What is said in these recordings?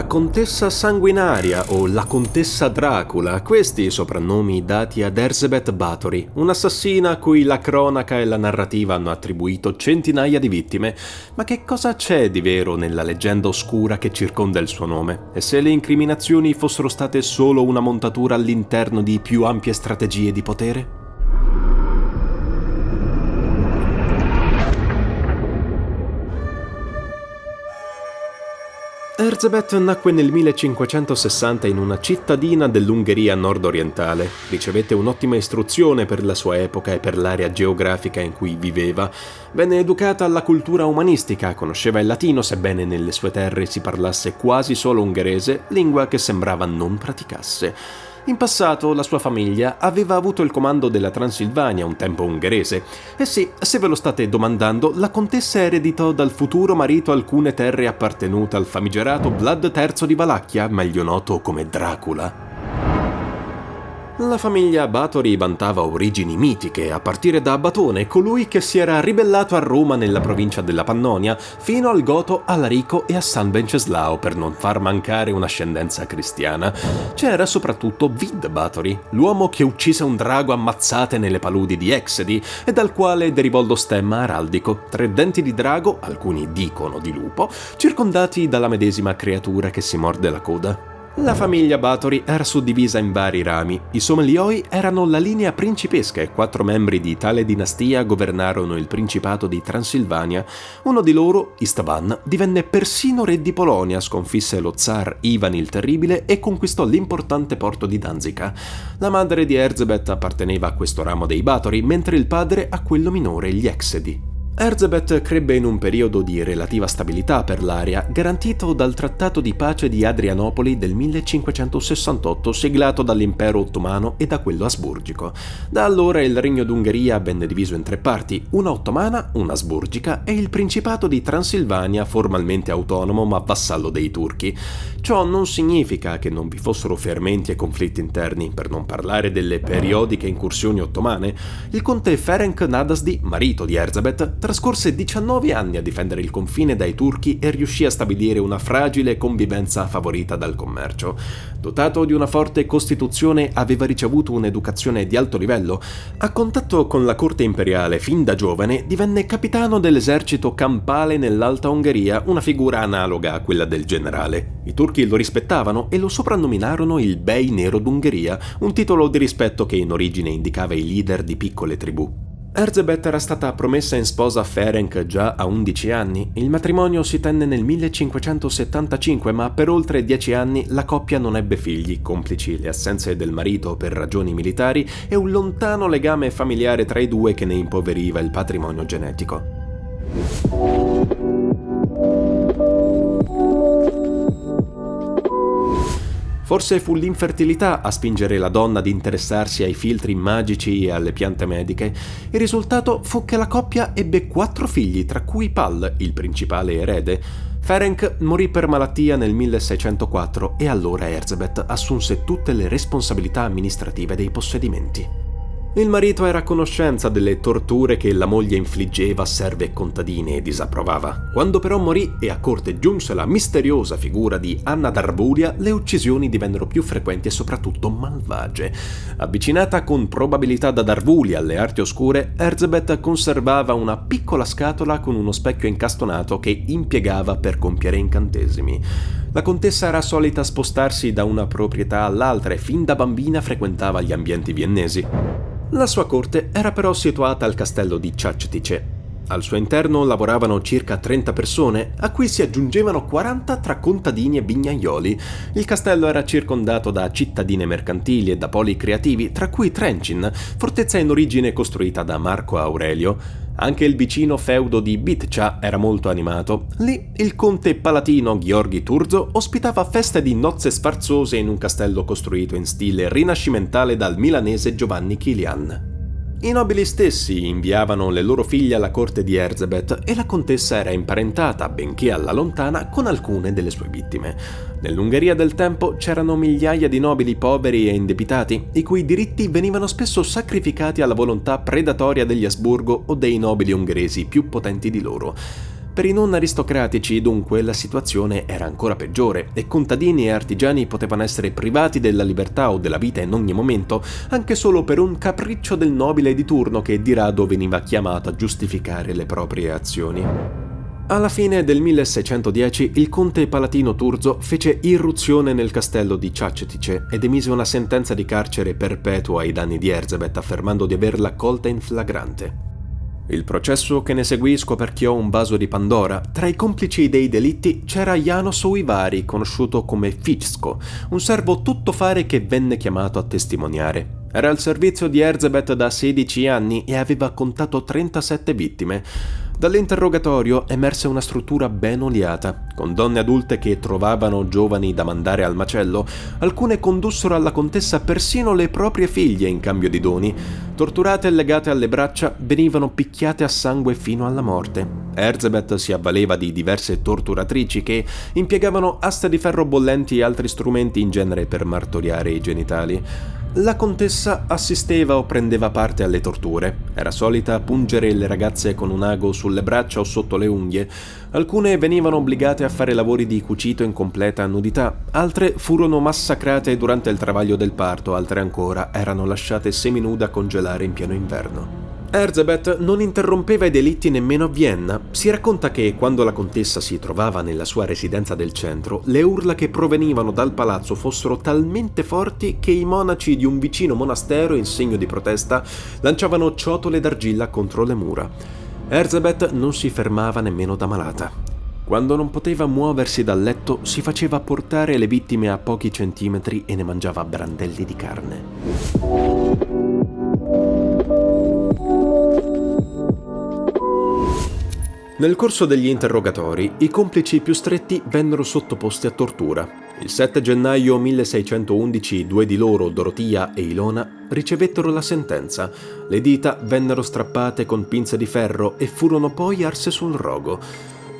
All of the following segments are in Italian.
Contessa Sanguinaria o la Contessa Dracula, questi i soprannomi dati ad Erzsébet Báthory, un'assassina a cui la cronaca e la narrativa hanno attribuito centinaia di vittime. Ma che cosa c'è di vero nella leggenda oscura che circonda il suo nome? E se le incriminazioni fossero state solo una montatura all'interno di più ampie strategie di potere? Erzsébet nacque nel 1560 in una cittadina dell'Ungheria nord-orientale. Ricevette un'ottima istruzione per la sua epoca e per l'area geografica in cui viveva. Venne educata alla cultura umanistica, conosceva il latino sebbene nelle sue terre si parlasse quasi solo ungherese, lingua che sembrava non praticasse. In passato la sua famiglia aveva avuto il comando della Transilvania, un tempo ungherese. E sì, se ve lo state domandando, la contessa ereditò dal futuro marito alcune terre appartenute al famigerato Vlad III di Valacchia, meglio noto come Dracula. La famiglia Báthory vantava origini mitiche, a partire da Batone, colui che si era ribellato a Roma nella provincia della Pannonia, fino al Goto, Alarico e a San Venceslao, per non far mancare un'ascendenza cristiana. C'era soprattutto Vid Báthory, l'uomo che uccise un drago a mazzate nelle paludi di Exedi e dal quale derivò lo stemma araldico, 3 denti di drago, alcuni dicono di lupo, circondati dalla medesima creatura che si morde la coda. La famiglia Báthory era suddivisa in vari rami. I Somalioi erano la linea principesca e 4 membri di tale dinastia governarono il Principato di Transilvania. Uno di loro, Istvan, divenne persino re di Polonia, sconfisse lo zar Ivan il Terribile e conquistò l'importante porto di Danzica. La madre di Erzsébet apparteneva a questo ramo dei Báthory, mentre il padre a quello minore, gli Exedi. Erzsébet crebbe in un periodo di relativa stabilità per l'area, garantito dal Trattato di pace di Adrianopoli del 1568 siglato dall'impero ottomano e da quello asburgico. Da allora il Regno d'Ungheria venne diviso in 3 parti, una ottomana, una asburgica e il Principato di Transilvania formalmente autonomo ma vassallo dei turchi. Ciò non significa che non vi fossero fermenti e conflitti interni, per non parlare delle periodiche incursioni ottomane. Il conte Ferenc Nadasdy, marito di Erzsébet, trascorse 19 anni a difendere il confine dai turchi e riuscì a stabilire una fragile convivenza favorita dal commercio. Dotato di una forte costituzione, aveva ricevuto un'educazione di alto livello. A contatto con la corte imperiale fin da giovane, divenne capitano dell'esercito campale nell'Alta Ungheria, una figura analoga a quella del generale. I turchi lo rispettavano e lo soprannominarono il Bey Nero d'Ungheria, un titolo di rispetto che in origine indicava i leader di piccole tribù. Erzsébet era stata promessa in sposa a Ferenc già a 11 anni. Il matrimonio si tenne nel 1575, ma per oltre 10 anni la coppia non ebbe figli, complici le assenze del marito per ragioni militari e un lontano legame familiare tra i due che ne impoveriva il patrimonio genetico. Forse fu l'infertilità a spingere la donna ad interessarsi ai filtri magici e alle piante mediche. Il risultato fu che la coppia ebbe 4 figli, tra cui Pal, il principale erede. Ferenc morì per malattia nel 1604 e allora Erzsébet assunse tutte le responsabilità amministrative dei possedimenti. Il marito era a conoscenza delle torture che la moglie infliggeva a serve e contadini e disapprovava. Quando però morì e a corte giunse la misteriosa figura di Anna d'Arbulia, le uccisioni divennero più frequenti e soprattutto malvagie. Avvicinata con probabilità da Darvulia alle arti oscure, Erzsébet conservava una piccola scatola con uno specchio incastonato che impiegava per compiere incantesimi. La contessa era solita spostarsi da una proprietà all'altra e fin da bambina frequentava gli ambienti viennesi. La sua corte era però situata al castello di Čačtice. Al suo interno lavoravano circa 30 persone, a cui si aggiungevano 40 tra contadini e vignaioli. Il castello era circondato da cittadine mercantili e da poli creativi, tra cui Trencin, fortezza in origine costruita da Marco Aurelio. Anche il vicino feudo di Bitča era molto animato. Lì il conte palatino Gheorghi Turzo ospitava feste di nozze sfarzose in un castello costruito in stile rinascimentale dal milanese Giovanni Kilian. I nobili stessi inviavano le loro figlie alla corte di Erzsébet e la contessa era imparentata, benché alla lontana, con alcune delle sue vittime. Nell'Ungheria del tempo c'erano migliaia di nobili poveri e indebitati, i cui diritti venivano spesso sacrificati alla volontà predatoria degli Asburgo o dei nobili ungheresi più potenti di loro. Per i non aristocratici, dunque, la situazione era ancora peggiore e contadini e artigiani potevano essere privati della libertà o della vita in ogni momento, anche solo per un capriccio del nobile di turno che di rado veniva chiamato a giustificare le proprie azioni. Alla fine del 1610 il conte palatino Turzo fece irruzione nel castello di Ciacetice ed emise una sentenza di carcere perpetua ai danni di Erzsebet, affermando di averla colta in flagrante. Il processo che ne seguì scoperchiò un vaso di Pandora. Tra i complici dei delitti c'era János Újvári, conosciuto come Ficzko, un servo tuttofare che venne chiamato a testimoniare. Era al servizio di Erzsebet da 16 anni e aveva contato 37 vittime. Dall'interrogatorio emerse una struttura ben oliata, con donne adulte che trovavano giovani da mandare al macello. Alcune condussero alla contessa persino le proprie figlie in cambio di doni. Torturate e legate alle braccia, venivano picchiate a sangue fino alla morte. Erzsebet si avvaleva di diverse torturatrici che impiegavano aste di ferro bollenti e altri strumenti, in genere per martoriare i genitali. La contessa assisteva o prendeva parte alle torture. Era solita pungere le ragazze con un ago sulle braccia o sotto le unghie. Alcune venivano obbligate a fare lavori di cucito in completa nudità, altre furono massacrate durante il travaglio del parto, altre ancora erano lasciate seminude a congelare in pieno inverno. Erzsebet non interrompeva i delitti nemmeno a Vienna. Si racconta che quando la contessa si trovava nella sua residenza del centro, le urla che provenivano dal palazzo fossero talmente forti che i monaci di un vicino monastero, in segno di protesta, lanciavano ciotole d'argilla contro le mura. Erzsebet non si fermava nemmeno da malata. Quando non poteva muoversi dal letto, si faceva portare le vittime a pochi centimetri e ne mangiava brandelli di carne. Nel corso degli interrogatori, i complici più stretti vennero sottoposti a tortura. Il 7 gennaio 1611 due di loro, Dorotia e Ilona, ricevettero la sentenza. Le dita vennero strappate con pinze di ferro e furono poi arse sul rogo.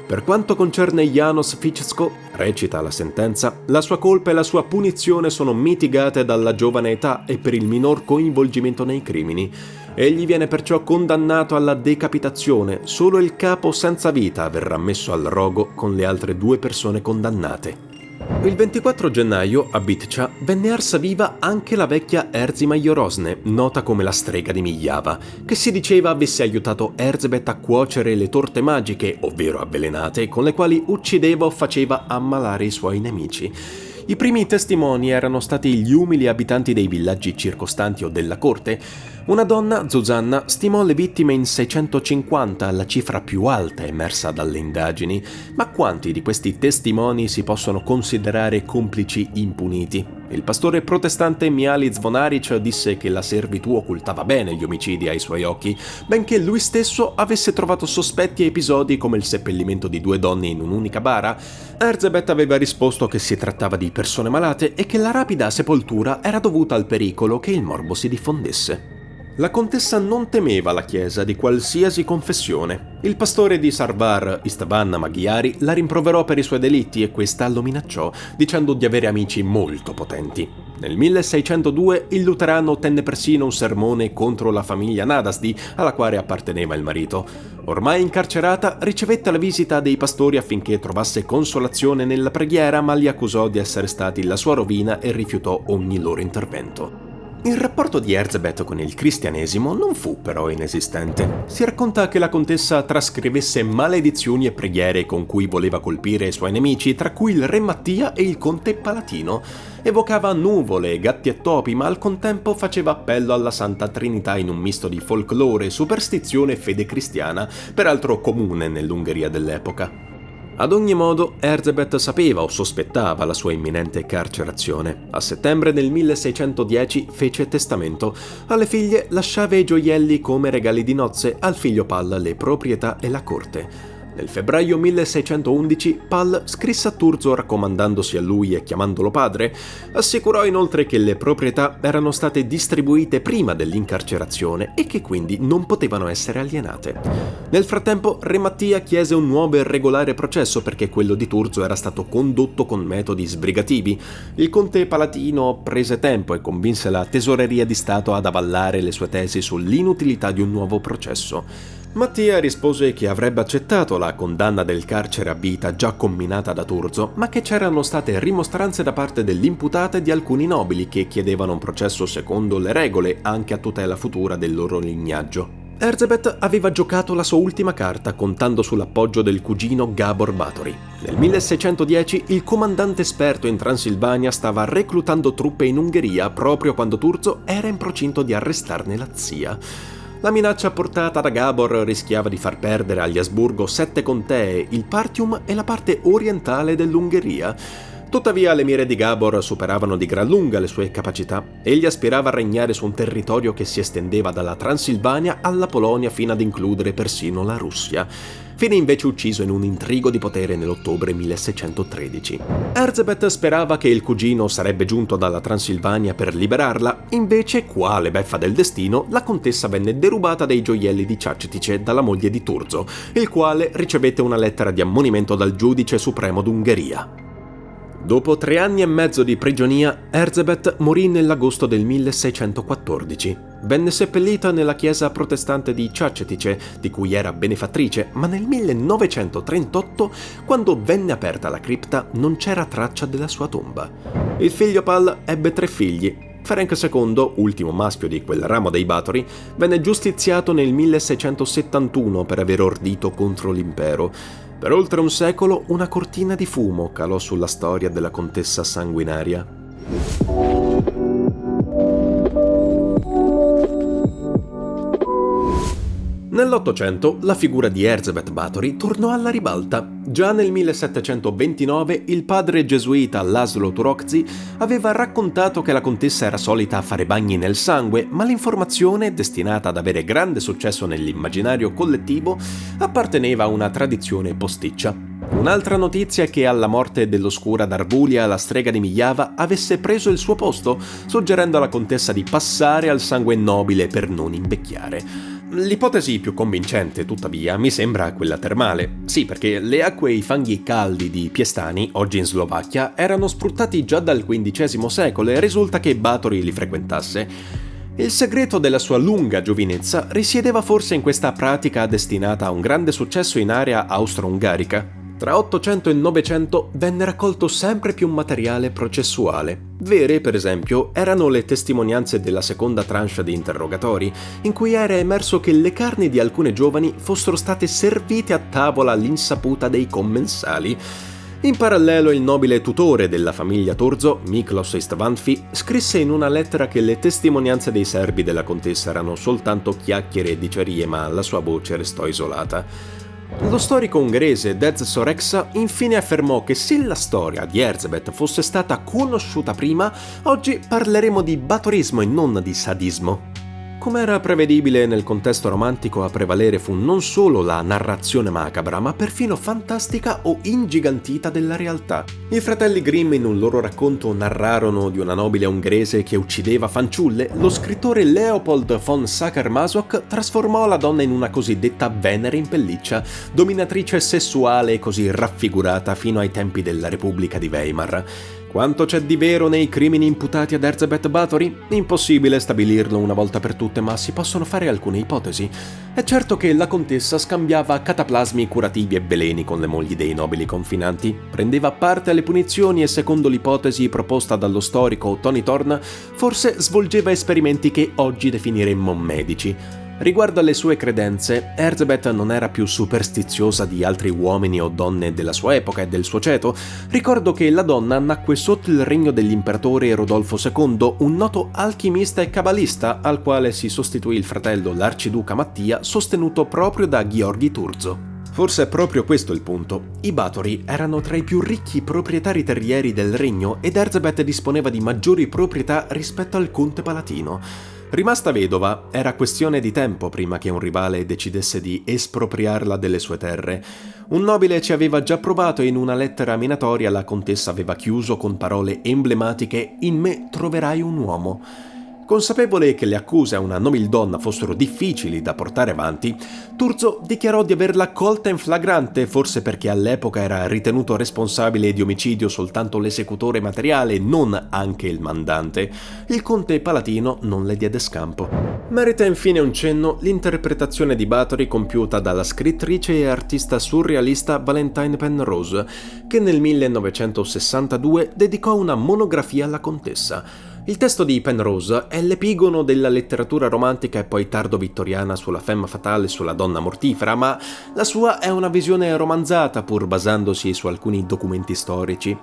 Per quanto concerne János Ficzko, recita la sentenza, la sua colpa e la sua punizione sono mitigate dalla giovane età e per il minor coinvolgimento nei crimini. Egli viene perciò condannato alla decapitazione, solo il capo senza vita verrà messo al rogo con le altre 2 persone condannate. Il 24 gennaio a Bitcha venne arsa viva anche la vecchia Erzima Jorosne, nota come la strega di Mijava, che si diceva avesse aiutato Erzsebet a cuocere le torte magiche, ovvero avvelenate, con le quali uccideva o faceva ammalare i suoi nemici. I primi testimoni erano stati gli umili abitanti dei villaggi circostanti o della corte. Una donna, Zuzanna, stimò le vittime in 650, la cifra più alta emersa dalle indagini. Ma quanti di questi testimoni si possono considerare complici impuniti? Il pastore protestante Miali Zvonaric disse che la servitù occultava bene gli omicidi ai suoi occhi, benché lui stesso avesse trovato sospetti episodi come il seppellimento di 2 donne in un'unica bara. Erzsebet aveva risposto che si trattava di persone malate e che la rapida sepoltura era dovuta al pericolo che il morbo si diffondesse. La contessa non temeva la chiesa di qualsiasi confessione. Il pastore di Sarvar, Istvan Maghiari, la rimproverò per i suoi delitti e questa lo minacciò, dicendo di avere amici molto potenti. Nel 1602 il luterano tenne persino un sermone contro la famiglia Nadasdi, alla quale apparteneva il marito. Ormai incarcerata, ricevette la visita dei pastori affinché trovasse consolazione nella preghiera, ma li accusò di essere stati la sua rovina e rifiutò ogni loro intervento. Il rapporto di Erzsebet con il cristianesimo non fu però inesistente. Si racconta che la contessa trascrivesse maledizioni e preghiere con cui voleva colpire i suoi nemici, tra cui il re Mattia e il conte palatino. Evocava nuvole, gatti e topi, ma al contempo faceva appello alla Santa Trinità in un misto di folklore, superstizione e fede cristiana, peraltro comune nell'Ungheria dell'epoca. Ad ogni modo, Erzsebet sapeva o sospettava la sua imminente carcerazione. A settembre del 1610 fece testamento. Alle figlie lasciava i gioielli come regali di nozze, al figlio Pal le proprietà e la corte. Nel febbraio 1611 Pal scrisse a Turzo raccomandandosi a lui e chiamandolo padre. Assicurò inoltre che le proprietà erano state distribuite prima dell'incarcerazione e che quindi non potevano essere alienate. Nel frattempo Re Mattia chiese un nuovo e regolare processo perché quello di Turzo era stato condotto con metodi sbrigativi. Il conte palatino prese tempo e convinse la tesoreria di Stato ad avallare le sue tesi sull'inutilità di un nuovo processo. Mattia rispose che avrebbe accettato la condanna del carcere a vita già comminata da Turzo, ma che c'erano state rimostranze da parte dell'imputata e di alcuni nobili che chiedevano un processo secondo le regole, anche a tutela futura del loro lignaggio. Erzsébet aveva giocato la sua ultima carta contando sull'appoggio del cugino Gábor Báthori. Nel 1610 il comandante esperto in Transilvania stava reclutando truppe in Ungheria proprio quando Turzo era in procinto di arrestarne la zia. La minaccia portata da Gábor rischiava di far perdere agli Asburgo 7 contee, il Partium e la parte orientale dell'Ungheria. Tuttavia le mire di Gábor superavano di gran lunga le sue capacità. Egli aspirava a regnare su un territorio che si estendeva dalla Transilvania alla Polonia fino ad includere persino la Russia. Viene invece ucciso in un intrigo di potere nell'ottobre 1613. Erzsébet sperava che il cugino sarebbe giunto dalla Transilvania per liberarla, invece, quale beffa del destino, la contessa venne derubata dei gioielli di Čačetice dalla moglie di Turzo, il quale ricevette una lettera di ammonimento dal giudice supremo d'Ungheria. Dopo 3 anni e mezzo di prigionia, Erzsébet morì nell'agosto del 1614. Venne seppellita nella chiesa protestante di Čačetice, di cui era benefattrice, ma nel 1938, quando venne aperta la cripta, non c'era traccia della sua tomba. Il figlio Pál ebbe 3 figli. Ferenc II, ultimo maschio di quel ramo dei Báthori, venne giustiziato nel 1671 per aver ordito contro l'impero. Per oltre un secolo una cortina di fumo calò sulla storia della contessa sanguinaria. Nell'Ottocento la figura di Erzsébet Báthori tornò alla ribalta. Già nel 1729 il padre gesuita László Turokzy aveva raccontato che la contessa era solita a fare bagni nel sangue, ma l'informazione, destinata ad avere grande successo nell'immaginario collettivo, apparteneva a una tradizione posticcia. Un'altra notizia è che alla morte dell'oscura Darvulia la strega di Myjava avesse preso il suo posto, suggerendo alla contessa di passare al sangue nobile per non invecchiare. L'ipotesi più convincente, tuttavia, mi sembra quella termale. Sì, perché le acque e i fanghi caldi di Piestani, oggi in Slovacchia, erano sfruttati già dal XV secolo e risulta che Báthori li frequentasse. Il segreto della sua lunga giovinezza risiedeva forse in questa pratica destinata a un grande successo in area austro-ungarica. Tra 800 e 900 venne raccolto sempre più materiale processuale. Vere, per esempio, erano le testimonianze della seconda tranche di interrogatori, in cui era emerso che le carni di alcune giovani fossero state servite a tavola all'insaputa dei commensali. In parallelo il nobile tutore della famiglia Turzo, Miklós Istvánffy, scrisse in una lettera che le testimonianze dei serbi della contessa erano soltanto chiacchiere e dicerie, ma la sua voce restò isolata. Lo storico ungherese Dez Soreksa infine affermò che se la storia di Erzsébet fosse stata conosciuta prima, oggi parleremo di báthorismo e non di sadismo. Come era prevedibile, nel contesto romantico a prevalere fu non solo la narrazione macabra, ma perfino fantastica o ingigantita della realtà. I fratelli Grimm in un loro racconto narrarono di una nobile ungherese che uccideva fanciulle. Lo scrittore Leopold von Sacher-Masoch trasformò la donna in una cosiddetta Venere in pelliccia, dominatrice sessuale e così raffigurata fino ai tempi della Repubblica di Weimar. Quanto c'è di vero nei crimini imputati ad Erzsébet Báthori? Impossibile stabilirlo una volta per tutte, ma si possono fare alcune ipotesi. È certo che la contessa scambiava cataplasmi curativi e veleni con le mogli dei nobili confinanti, prendeva parte alle punizioni e, secondo l'ipotesi proposta dallo storico Tony Thorne, forse svolgeva esperimenti che oggi definiremmo medici. Riguardo alle sue credenze, Erzsébet non era più superstiziosa di altri uomini o donne della sua epoca e del suo ceto. Ricordo che la donna nacque sotto il regno dell'imperatore Rodolfo II, un noto alchimista e cabalista, al quale si sostituì il fratello l'arciduca Mattia, sostenuto proprio da Gheorghi Turzo. Forse è proprio questo il punto. I Báthori erano tra i più ricchi proprietari terrieri del regno ed Erzsébet disponeva di maggiori proprietà rispetto al conte palatino. Rimasta vedova, era questione di tempo prima che un rivale decidesse di espropriarla delle sue terre. Un nobile ci aveva già provato e in una lettera minatoria la contessa aveva chiuso con parole emblematiche: «In me troverai un uomo». Consapevole che le accuse a una nobildonna fossero difficili da portare avanti, Turzo dichiarò di averla colta in flagrante, forse perché all'epoca era ritenuto responsabile di omicidio soltanto l'esecutore materiale, non anche il mandante. Il conte palatino non le diede scampo. Merita infine un cenno l'interpretazione di Bathory compiuta dalla scrittrice e artista surrealista Valentine Penrose, che nel 1962 dedicò una monografia alla contessa. Il testo di Penrose è l'epigono della letteratura romantica e poi tardo-vittoriana sulla femme fatale e sulla donna mortifera, ma la sua è una visione romanzata pur basandosi su alcuni documenti storici.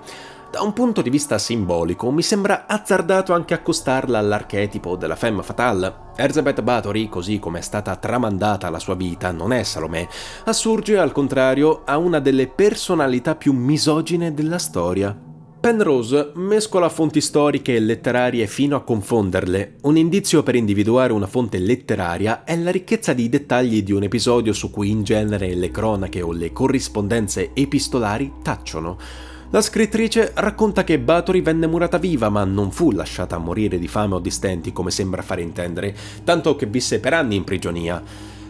Da un punto di vista simbolico, mi sembra azzardato anche accostarla all'archetipo della femme fatale. Elizabeth Bathory, così come è stata tramandata la sua vita, non è Salomè, assurge al contrario a una delle personalità più misogine della storia. Penrose mescola fonti storiche e letterarie fino a confonderle. Un indizio per individuare una fonte letteraria è la ricchezza di dettagli di un episodio su cui in genere le cronache o le corrispondenze epistolari tacciono. La scrittrice racconta che Bathory venne murata viva, ma non fu lasciata a morire di fame o di stenti, come sembra fare intendere, tanto che visse per anni in prigionia.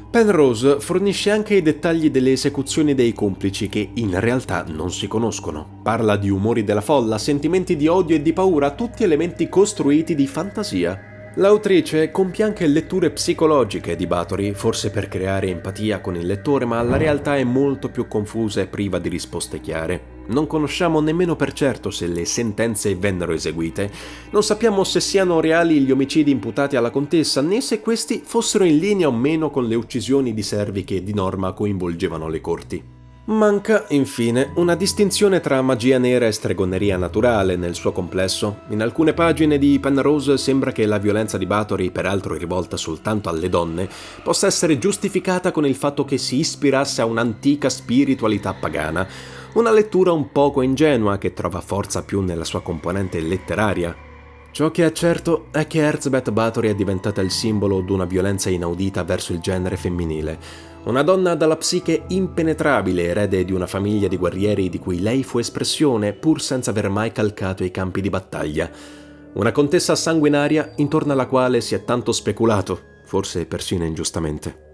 Penrose fornisce anche i dettagli delle esecuzioni dei complici che in realtà non si conoscono. Parla di umori della folla, sentimenti di odio e di paura, tutti elementi costruiti di fantasia. L'autrice compie anche letture psicologiche di Bathory, forse per creare empatia con il lettore, ma la realtà è molto più confusa e priva di risposte chiare. Non conosciamo nemmeno per certo se le sentenze vennero eseguite, non sappiamo se siano reali gli omicidi imputati alla contessa, né se questi fossero in linea o meno con le uccisioni di servi che di norma coinvolgevano le corti. Manca, infine, una distinzione tra magia nera e stregoneria naturale nel suo complesso. In alcune pagine di Penrose sembra che la violenza di Bathory, peraltro rivolta soltanto alle donne, possa essere giustificata con il fatto che si ispirasse a un'antica spiritualità pagana. Una lettura un poco ingenua che trova forza più nella sua componente letteraria. Ciò che è certo è che Elizabeth Bathory è diventata il simbolo di una violenza inaudita verso il genere femminile. Una donna dalla psiche impenetrabile, erede di una famiglia di guerrieri di cui lei fu espressione pur senza aver mai calcato i campi di battaglia. Una contessa sanguinaria intorno alla quale si è tanto speculato, forse persino ingiustamente.